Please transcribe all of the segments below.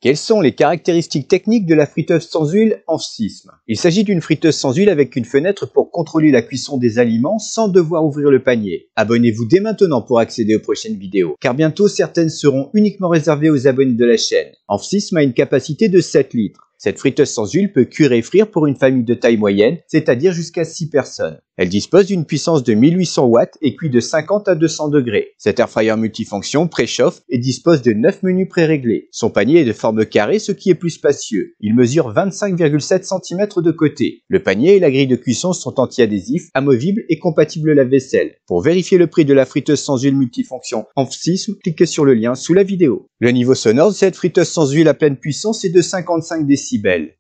Quelles sont les caractéristiques techniques de la friteuse sans huile Amphsysm? Il s'agit d'une friteuse sans huile avec une fenêtre pour contrôler la cuisson des aliments sans devoir ouvrir le panier. Abonnez-vous dès maintenant pour accéder aux prochaines vidéos, car bientôt certaines seront uniquement réservées aux abonnés de la chaîne. Amphsysm a une capacité de 7 litres. Cette friteuse sans huile peut cuire et frire pour une famille de taille moyenne, c'est-à-dire jusqu'à 6 personnes. Elle dispose d'une puissance de 1800 watts et cuit de 50 à 200 degrés. Cet airfryer multifonction préchauffe et dispose de 9 menus préréglés. Son panier est de forme carrée, ce qui est plus spacieux. Il mesure 25,7 cm de côté. Le panier et la grille de cuisson sont anti-adhésifs, amovibles et compatibles lave-vaisselle. Pour vérifier le prix de la friteuse sans huile multifonction Amphsysm, cliquez sur le lien sous la vidéo. Le niveau sonore de cette friteuse sans huile à pleine puissance est de 55 décibels.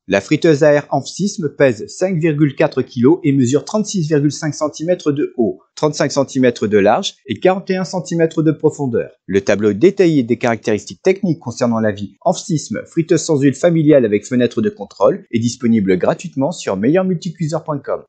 La friteuse à air Amphsysm pèse 5,4 kg et mesure 36,5 cm de haut, 35 cm de large et 41 cm de profondeur. Le tableau détaillé des caractéristiques techniques concernant la vie Amphsysm friteuse sans huile familiale avec fenêtre de contrôle est disponible gratuitement sur meilleurmulticuiseur.com.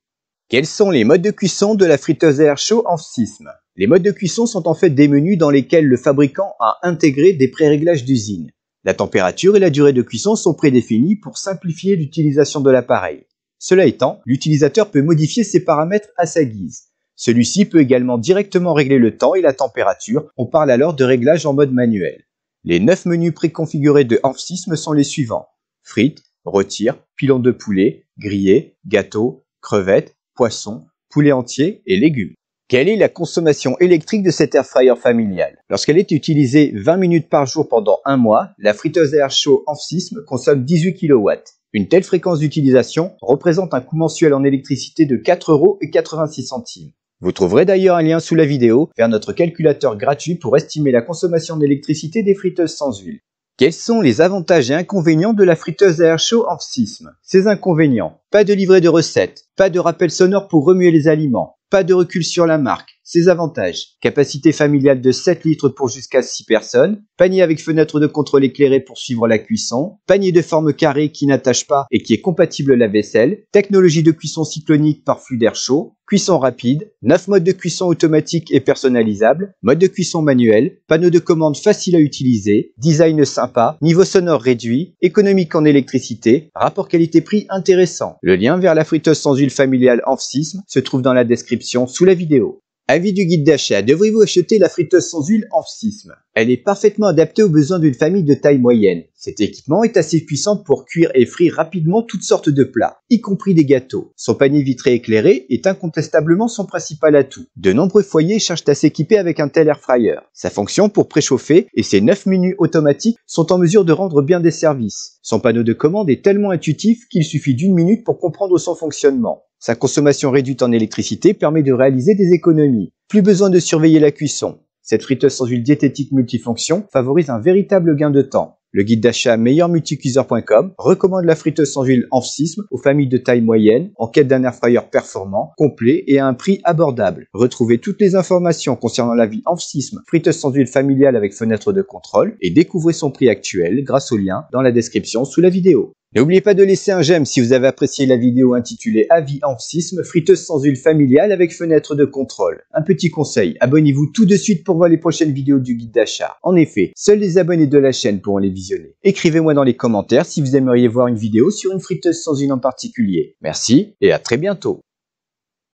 Quels sont les modes de cuisson de la friteuse à air chaud Amphsysm? Les modes de cuisson sont en fait des menus dans lesquels le fabricant a intégré des pré-réglages d'usine. La température et la durée de cuisson sont prédéfinies pour simplifier l'utilisation de l'appareil. Cela étant, l'utilisateur peut modifier ses paramètres à sa guise. Celui-ci peut également directement régler le temps et la température, on parle alors de réglage en mode manuel. Les 9 menus préconfigurés de Amphsysm sont les suivants: frites, rôtir, pilon de poulet, grillé, gâteau, crevettes, poisson, poulet entier et légumes. Quelle est la consommation électrique de cet airfryer familial? Lorsqu'elle est utilisée 20 minutes par jour pendant un mois, la friteuse à air chaud Amphsysm consomme 18 kW. Une telle fréquence d'utilisation représente un coût mensuel en électricité de 4,86 €. Vous trouverez d'ailleurs un lien sous la vidéo vers notre calculateur gratuit pour estimer la consommation d'électricité des friteuses sans huile. Quels sont les avantages et inconvénients de la friteuse à air chaud Amphsysm? Ces inconvénients: pas de livret de recettes, pas de rappel sonore pour remuer les aliments, pas de recul sur la marque. Ses avantages: capacité familiale de 7 litres pour jusqu'à 6 personnes, panier avec fenêtre de contrôle éclairée pour suivre la cuisson, panier de forme carrée qui n'attache pas et qui est compatible lave-vaisselle, technologie de cuisson cyclonique par flux d'air chaud, cuisson rapide, 9 modes de cuisson automatiques et personnalisables, mode de cuisson manuel, panneau de commande facile à utiliser, design sympa, niveau sonore réduit, économique en électricité, rapport qualité-prix intéressant. Le lien vers la friteuse sans huile familiale Amphsysm se trouve dans la description sous la vidéo. Avis du guide d'achat: devriez-vous acheter la friteuse sans huile Amphsysm? Elle est parfaitement adaptée aux besoins d'une famille de taille moyenne. Cet équipement est assez puissant pour cuire et frire rapidement toutes sortes de plats, y compris des gâteaux. Son panier vitré éclairé est incontestablement son principal atout. De nombreux foyers cherchent à s'équiper avec un tel airfryer. Sa fonction pour préchauffer et ses 9 menus automatiques sont en mesure de rendre bien des services. Son panneau de commande est tellement intuitif qu'il suffit d'1 minute pour comprendre son fonctionnement. Sa consommation réduite en électricité permet de réaliser des économies. Plus besoin de surveiller la cuisson. Cette friteuse sans huile diététique multifonction favorise un véritable gain de temps. Le guide d'achat meilleurmulticuiseur.com recommande la friteuse sans huile Amphsysm aux familles de taille moyenne en quête d'un airfryer performant, complet et à un prix abordable. Retrouvez toutes les informations concernant la vie Amphsysm friteuse sans huile familiale avec fenêtre de contrôle et découvrez son prix actuel grâce au lien dans la description sous la vidéo. N'oubliez pas de laisser un j'aime si vous avez apprécié la vidéo intitulée Avis Amphsysm friteuse sans huile familiale avec fenêtre de contrôle. Un petit conseil, abonnez-vous tout de suite pour voir les prochaines vidéos du guide d'achat. En effet, seuls les abonnés de la chaîne pourront les visionner. Écrivez-moi dans les commentaires si vous aimeriez voir une vidéo sur une friteuse sans huile en particulier. Merci et à très bientôt.